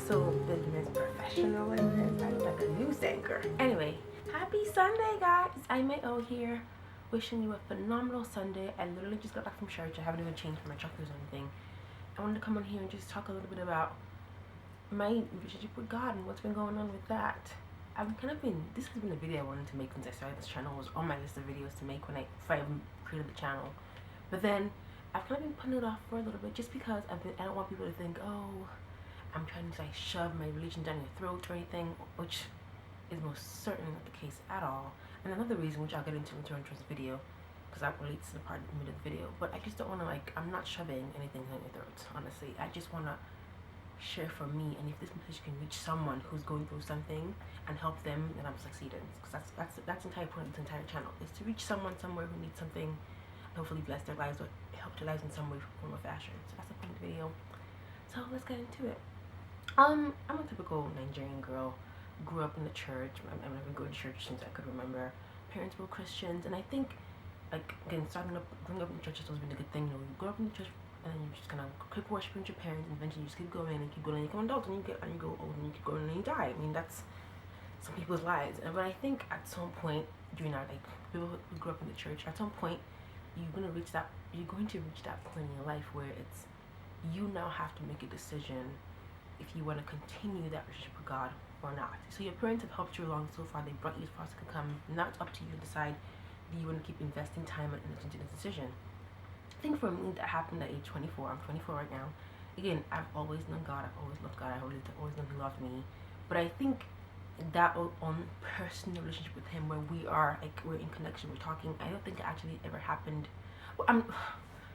so business professional in this. I look like a news anchor. Anyway, happy Sunday, guys. I'm May here, wishing you a phenomenal Sunday. I literally just got back from church. I haven't even changed my chakras or anything. I wanted to come on here and just talk a little bit about my relationship with God and what's been going on with that. This has been a video I wanted to make since I started this channel. It was on my list of videos to make when I created the channel. But then I've kind of been putting it off for a little bit just because I don't want people to think, oh, I'm trying to like shove my religion down your throat or anything, which is most certainly not the case at all. And another reason, which I'll get into in this video, because that relates to the part in the middle of the video, but I just don't want to I'm not shoving anything down your throat, honestly. I just want to share for me, and if this message can reach someone who's going through something and help them, then I'm succeeding. Because that's the entire point of the entire channel, is to reach someone somewhere who needs something, and hopefully bless their lives or help their lives in some way, form, or fashion. So that's the point of the video. So let's get into it. I'm a typical Nigerian girl. Grew up in the church. I've been going to church since I could remember. Parents were Christians, and I think, again, growing up in the church has always been a good thing. You grow up in the church, and then you just kind of keep worshiping your parents, and eventually you just keep going and keep going, and you become adults, and you go old, and you keep going, and you die. I mean, that's some people's lives. But I think at some point during our people who grew up in the church, at some point you're going to reach that point in your life where it's you now have to make a decision if you want to continue that relationship with God or not. So your parents have helped you along so far. They brought you as far as you can come. Now it's up to you to decide, do you want to keep investing time and energy into this decision? I think for me that happened at age 24. I'm 24 right now. Again, I've always known God. I've always loved God. I've always known He loved me. But I think that on personal relationship with Him, where we're in connection, we're talking, I don't think it actually ever happened. Well,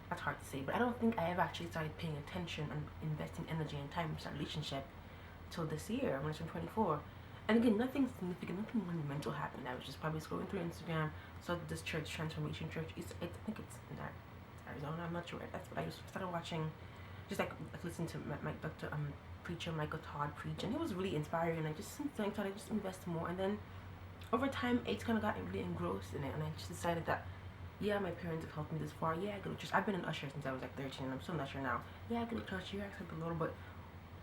that's hard to say, but I don't think I ever actually started paying attention and investing energy and time in that relationship till this year when I was 24. And again, nothing significant, nothing monumental happened. I was just probably scrolling through Instagram, saw this church, Transformation Church. I think it's in Arizona. I'm not sure. That's what I just started watching. Just listening to my Dr. Preacher Michael Todd preach, and it was really inspiring. And I just started to invest more. And then over time, I just kind of got really engrossed in it, and I just decided that, yeah, my parents have helped me this far. Yeah, I go to church. I've been an usher since I was 13, and I'm still an usher now. Yeah, I go to church. Yeah, I accept the Lord, but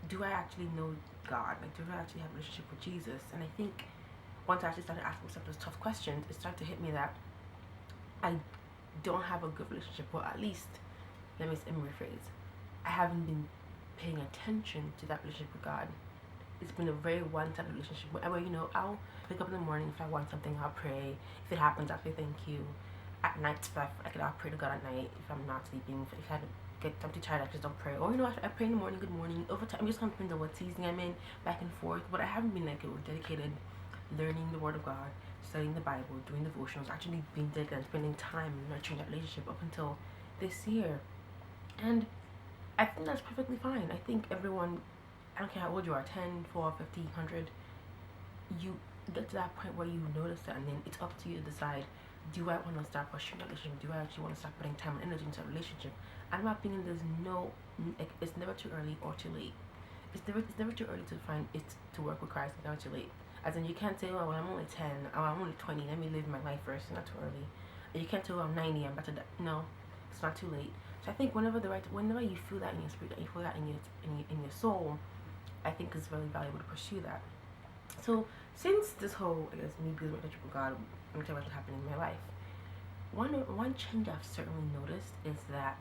do I actually know God? Do I actually have a relationship with Jesus? And I think once I actually started asking myself those tough questions, it started to hit me that I don't have a good relationship. Well, at least, let me rephrase. I haven't been paying attention to that relationship with God. It's been a very one-sided relationship. Where I'll wake up in the morning. If I want something, I'll pray. If it happens, I'll say thank you. At night, I'll pray to God at night if I'm not sleeping. If I get too tired, I just don't pray. Or I pray in the morning, good morning. Over time, I'm just kind of depends on what season I'm in, back and forth. But I haven't been dedicated, learning the Word of God, studying the Bible, doing devotionals, actually being dedicated and spending time nurturing that relationship up until this year. And I think that's perfectly fine. I think everyone, I don't care how old you are, 10, 4, 50, 100, you get to that point where you notice that, and then it's up to you to decide, do I want to start pursuing that relationship? Do I actually want to start putting time and energy into a relationship? And in my opinion, it's never too early or too late. It's never too early to find it to work with Christ. It's never too late. As in, you can't say, oh, well, I'm only 10, oh, I'm only 20, let me live my life first. It's not too early. And you can't say, oh, I'm 90, I'm about to die. No, it's not too late. So I think whenever you feel that in your spirit, you feel that in your soul, I think it's really valuable to pursue that. So since this whole, me building a relationship with God, I'm telling you what's happening in my life. One change I've certainly noticed is that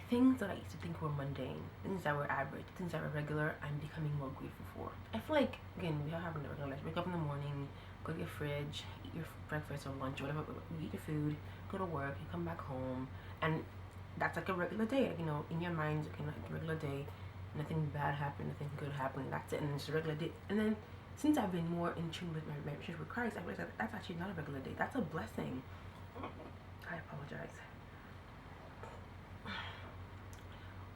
things that I used to think were mundane, things that were average, things that were regular, I'm becoming more grateful for. I feel like, again, we all have a regular life. Wake up in the morning, go to your fridge, eat your breakfast or lunch or whatever, you eat your food, go to work, you come back home, and that's like a regular day. In your mind, like a regular day, nothing bad happened, nothing good happened, that's it, and it's a regular day. And then since I've been more in tune with my relationship with Christ, I realized that that's actually not a regular day. That's a blessing. I apologize.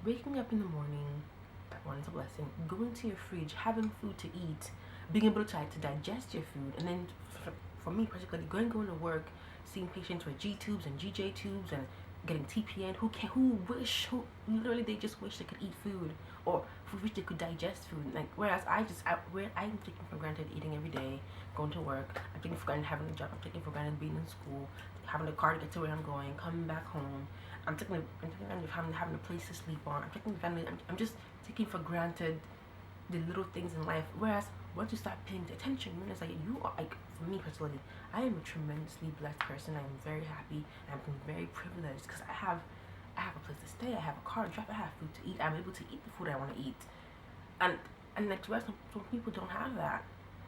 Waking up in the morning, that one is a blessing. Going to your fridge, having food to eat, being able to digest your food, and then for me particularly, going to work, seeing patients with G tubes and GJ tubes, and getting TPN, who literally they just wish they could eat food, or who wish they could digest food. Like, whereas I'm taking for granted eating every day, going to work. I'm taking for granted having a job. I'm taking for granted being in school, having a car to get to where I'm going, coming back home. I'm taking for granted having a place to sleep on. I'm just taking for granted the little things in life. Whereas once you start paying attention, you realize like you are, like, for me personally, I am a tremendously blessed person. I'm very happy. I'm very privileged because I have a place to stay. I have a car to drive. I have food to eat. I'm able to eat the food I want to eat. And like, some people don't have that,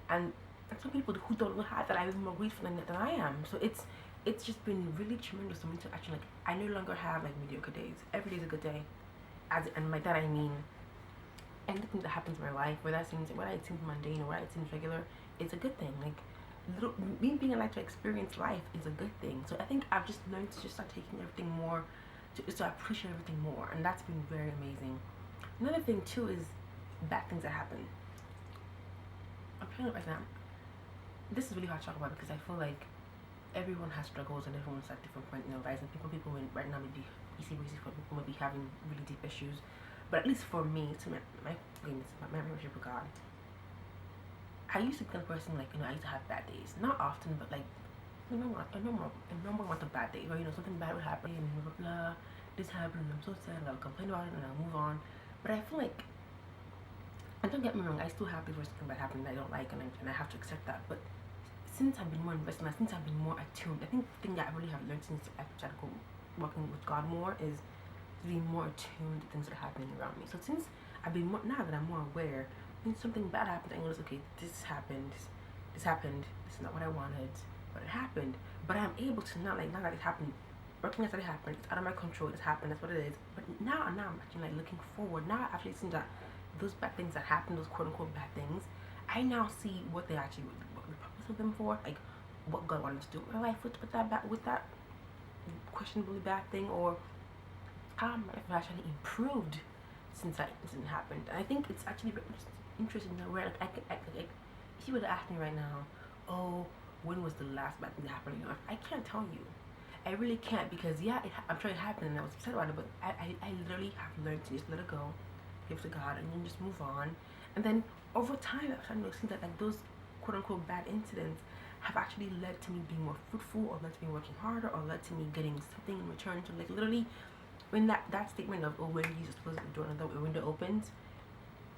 and some people who don't have that, I'm more grateful than I am. So it's just been really tremendous for me to actually, like, I no longer have like mediocre days. Every day is a good day, and by that I mean anything that happens in my life, whether it seems mundane or whether it seems regular, it's a good thing. Like, me being alive to experience life is a good thing. So I think I've just learned to just start taking everything more, to appreciate everything more, and that's been very amazing. Another thing too is bad things that happen. I'm trying to right now. This is really hard to talk about because I feel like everyone has struggles and everyone's at different point in their lives, and people right now maybe easy for people maybe having really deep issues. But at least for me, to my relationship with God, I used to be the kind of person, like, I used to have bad days. Not often, but like a normal amount of bad days where, something bad would happen and blah blah blah. This happened and I'm so sad and I'll complain about it and I'll move on. But I feel like, and don't get me wrong, I still have before something bad happening that I don't like, and I have to accept that. But since I've been more invested, since I've been more attuned, I think the thing that I really have learned since I've started working with God more is to be more attuned to things that are happening around me. So since I've been more, now that I'm more aware, when something bad happens, I notice, okay, this happened, this is not what I wanted, but it happened. But I'm able to not that it happened, recognize that it happened, it's out of my control, it's happened, that's what it is. But now I'm actually like looking forward. Now I've actually seen that those bad things that happen, those quote unquote bad things, I now see what they actually, what the purpose of them for, like what God wanted to do in my life with that questionably bad thing, or how my life actually improved since that incident happened. And I think it's actually interesting that where, like, if you were to ask me right now, oh, when was the last bad thing that happened in your life, I can't tell you. I really can't, because yeah, I'm sure it happened and I was upset about it, but I literally have learned to just let it go, give it to God, and then just move on. And then over time, I've started noticing that, like, those quote unquote bad incidents have actually led to me being more fruitful, or led to me working harder, or led to me getting something in return. So, like, literally, when that statement of, oh, when Jesus closes the door and the window opens,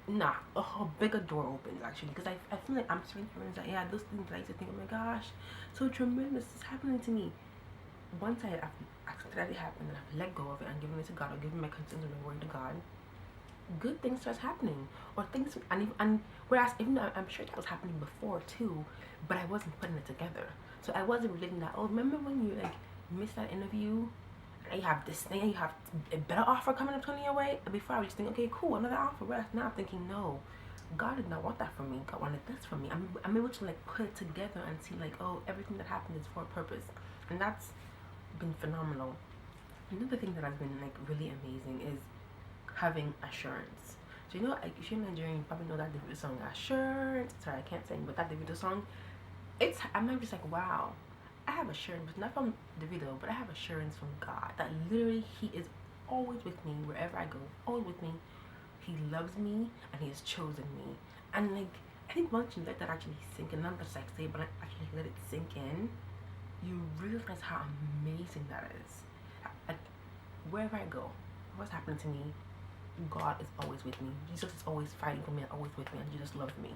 nah, a whole bigger door opens, actually, because I feel like I'm starting to realize that, yeah, those things that I used to think, oh my gosh, so tremendous, is happening to me. Once I've accepted that it happened and I've let go of it and given it to God, or given my concerns and my worry to God, good things starts happening, or things, and whereas even though I'm sure that was happening before too, but I wasn't putting it together. So I wasn't relating that, oh, remember when you, like, missed that interview and you have this thing, and you have a better offer coming up your way? Before I was just thinking, okay, cool, another offer. Whereas now I'm thinking, no, God did not want that for me. God wanted this for me. I'm able to, like, put it together and see, like, oh, everything that happened is for a purpose, and that's been phenomenal. Another thing that has been, like, really amazing is having assurance. So, like, if you're Nigerian, you probably know that Davido song, Assurance. Sorry, I can't sing, but that Davido song, I'm not just like, wow, I have assurance, not from Davido, but I have assurance from God that literally He is always with me wherever I go, always with me. He loves me and He has chosen me. And, like, I think once you let that actually sink in, not just like say, but actually let it sink in, you realize how amazing that is. Like, wherever I go, what's happening to me, God is always with me. Jesus is always fighting for me and always with me, and Jesus loves me.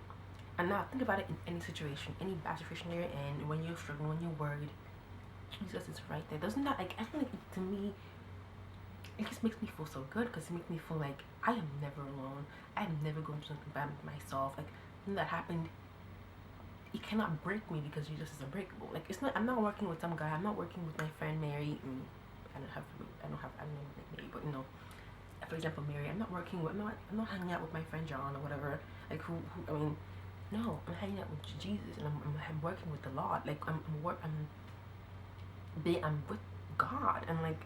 And now think about it in any situation, any bad situation you're in, when you're struggling, when you're worried, Jesus is right there. Doesn't that, like, I feel like, to me, it just makes me feel so good, because it makes me feel like I am never alone. I am never going through something bad with myself. Like, when that happened, it cannot break me, because Jesus is unbreakable. Like, it's not, I'm not working with some guy. I'm not working with my friend Mary. I don't know Mary, but for example, Mary, I'm not hanging out with my friend John or whatever. Like, I mean, no, I'm hanging out with Jesus, and I'm working with the Lord. Like, I'm with God, and, like,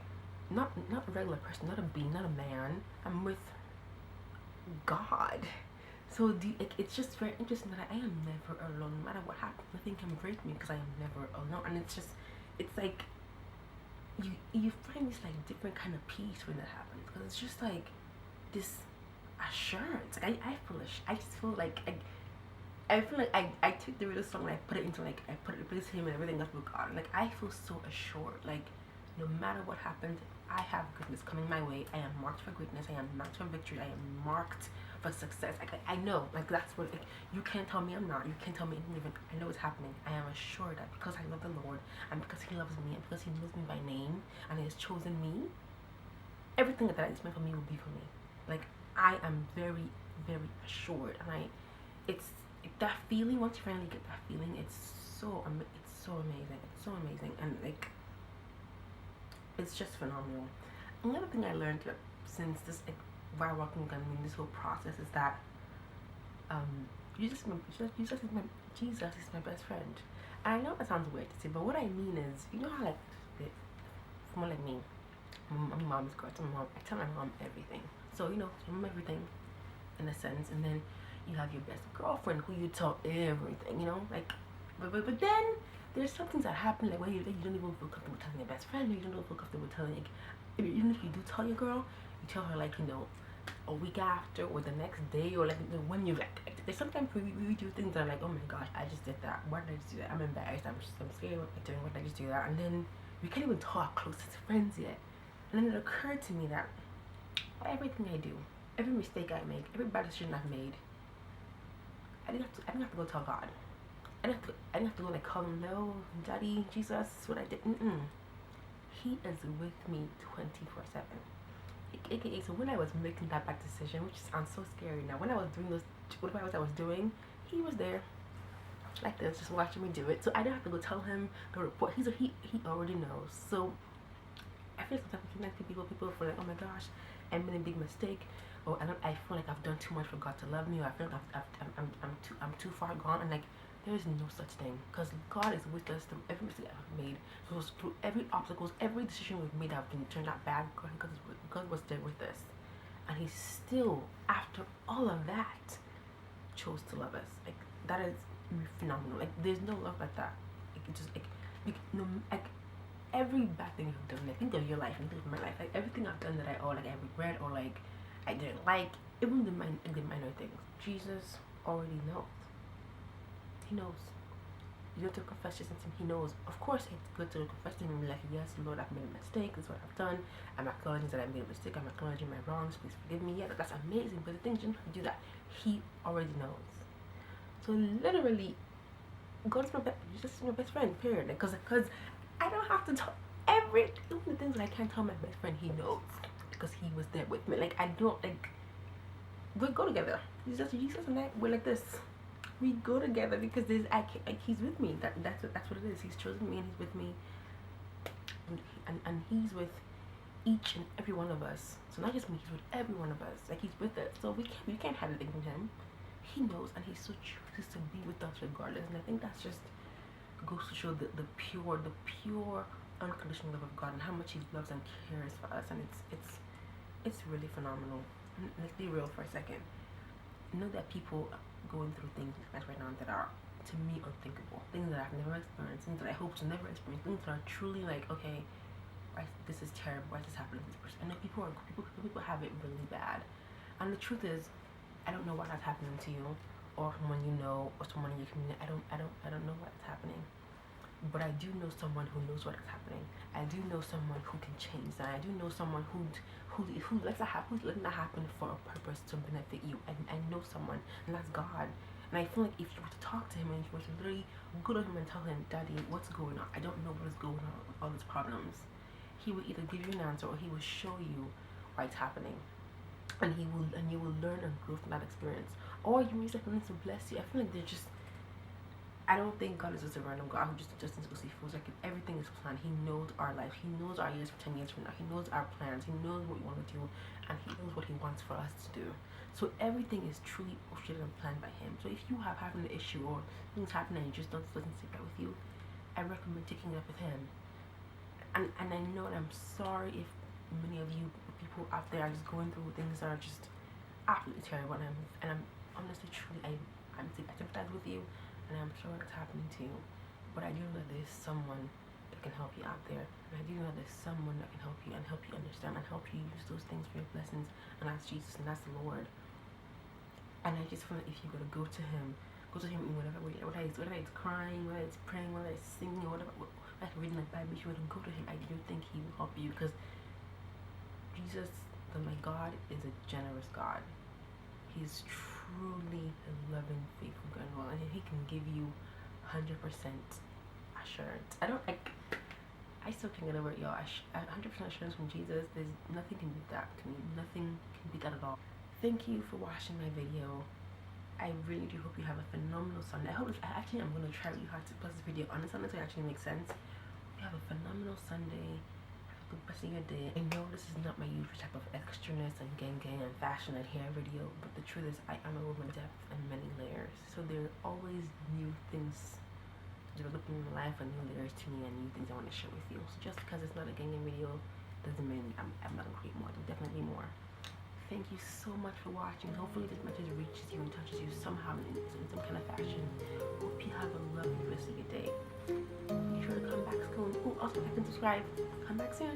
not a regular person, not a being, not a man. I'm with God. So it's just very interesting that I am never alone. No matter what happens, nothing can break me, because I am never alone. And it's like, you find this like different kind of peace when that happens, because it's just like this assurance. Like I just feel like I feel like I took the real song and I put it into like I put it replace him and everything else with God. Like I feel so assured. Like no matter what happens, I have goodness coming my way. I am marked for greatness. I am marked for victory. I am marked for success. Like I know. Like that's what. Like, you can't tell me I'm not. You can't tell me anything. I know it's happening. I am assured that because I love the Lord and because He loves me and because He knows me by name and He has chosen me, everything that is meant for me will be for me. Like I am very, very assured, and it's that feeling. Once you finally get that feeling, it's so amazing. It's so amazing, and like it's just phenomenal. Another thing I learned since this, like, while walking with God, I mean, this whole process is that Jesus is my best friend. And I know that sounds weird to say, but what I mean is, you know how like someone like me, my mom's girl, I tell my mom everything. So you know, tell mom everything in a sense, and then you have your best girlfriend who you tell everything. You know, like, but then there's some things that happen like when you don't even feel comfortable telling your best friend, or you don't feel comfortable telling, like, even if you do tell your girl, you tell her like, you know, a week after or the next day, or like when you like there's sometimes we do things that are like, oh my gosh, I just did that, why did I just do that, I'm embarrassed, I'm scared of doing, what did I just do that, and then we can't even talk close as friends yet. And then it occurred to me that everything I do, every mistake I make, every bad decision I've made, I didn't have to go tell God. I didn't have to go like call him, no, Daddy, Jesus, what I did. He is with me 24/7. AKA, so when I was making that bad decision, which sounds so scary now, when I was doing those, whatever I was doing, he was there, like this, just watching me do it. So I didn't have to go tell him the report. He already knows. So I feel sometimes people feel like, oh my gosh, I made a big mistake, or I feel like I've done too much for God to love me, or I feel like I'm too far gone, and like there is no such thing, because God is with us through every mistake I've made, through every obstacles, every decision we've made that have been turned out bad. God was there with us, and He still, after all of that, chose to love us. Like that is phenomenal. Like there's no love like that. Like it just like every bad thing you've done, like think of your life and think of my life, like everything I've done that I regret, or like I didn't like, even the minor things, Jesus already knows. He knows. You don't have to confess your sins to Him. He knows. Of course, it's good to confess to Him and be like, yes, Lord, I've made a mistake. This is what I've done. I'm acknowledging that I made a mistake. I'm acknowledging my wrongs. Please forgive me. Yeah, that's amazing. But the thing is, you don't have to do that. He already knows. So literally, Jesus is my best friend. Period. Because I don't have to tell even the things that I can't tell my best friend. He knows, because He was there with me. Like I don't like. We go together. Jesus and I, we're like this. We go together because He's with me. That's what it is. He's chosen me and He's with me, and He's with each and every one of us. So not just me, He's with every one of us. Like He's with us. So we can't hide anything from Him. He knows, and He so chooses to be with us regardless. And I think that's just goes to show the pure unconditional love of God, and how much He loves and cares for us. And it's really phenomenal. Let's be real for a second. Know that people going through things right now that are, to me, unthinkable. Things that I've never experienced, things that I hope to never experience, things that are truly like, okay, this is terrible, why is this happening to this person? I know people have it really bad. And the truth is, I don't know what has happened to you, or someone you know, or someone in your community. I don't know what is happening. But I do know someone who knows what is happening. I do know someone who can change that. I do know someone who lets that happen, who's letting that happen for a purpose to benefit you. And I know someone, and that's God. And I feel like if you were to talk to Him, and if you were to literally go to Him and tell Him, Daddy, what's going on? I don't know what is going on with all these problems. He will either give you an answer, or He will show you why it's happening. And you will learn and grow from that experience. Or you may say something to bless you. I feel like they're just, I don't think God is just a random God who just instinctively feels like everything is planned. He knows our life. He knows our years for 10 years from now. He knows our plans. He knows what we want to do, and He knows what He wants for us to do. So everything is truly orchestrated and planned by Him. So if you have having an issue, or things happen and it just doesn't sit right with you, I recommend taking it up with Him. And I know, and I'm sorry if many of you people out there are just going through things that are just absolutely terrible, and I'm honestly, truly, I sympathize with you, and I'm sure it's happening to you. But I do know that there's someone that can help you out there. And I do know there's someone that can help you and help you understand and help you use those things for your blessings. And that's Jesus and that's the Lord. And I just feel like if you're going to go to him in whatever way, whether it's crying, whether it's praying, whether it's singing, or whatever, like reading the Bible, you wouldn't go to him. I do think he will help you, because Jesus, my God, is a generous God. He's truly a loving, faithful God, and he can give you 100% assurance. I still can't get over it, y'all. 100% assurance from Jesus. There's nothing can beat that to me. Nothing can beat that at all. Thank you for watching my video. I really do hope you have a phenomenal Sunday. I'm going to try really hard to post this video on a Sunday so it actually makes sense. You have a phenomenal Sunday. Have a good rest of your day. I know this is not my usual type of extraness and gang and fashion and hair video, but the truth is I am a woman of depth and many layers. So there are always new things developing in my life and new layers to me and new things I want to share with you. So just because it's not a gang video doesn't mean I'm not going to create more. There'll definitely be more. Thank you so much for watching. Hopefully this message reaches you and touches you somehow in some kind of fashion. Hope you have a lovely rest of your day. Be sure to come back soon. Oh, also like and subscribe. Come back soon.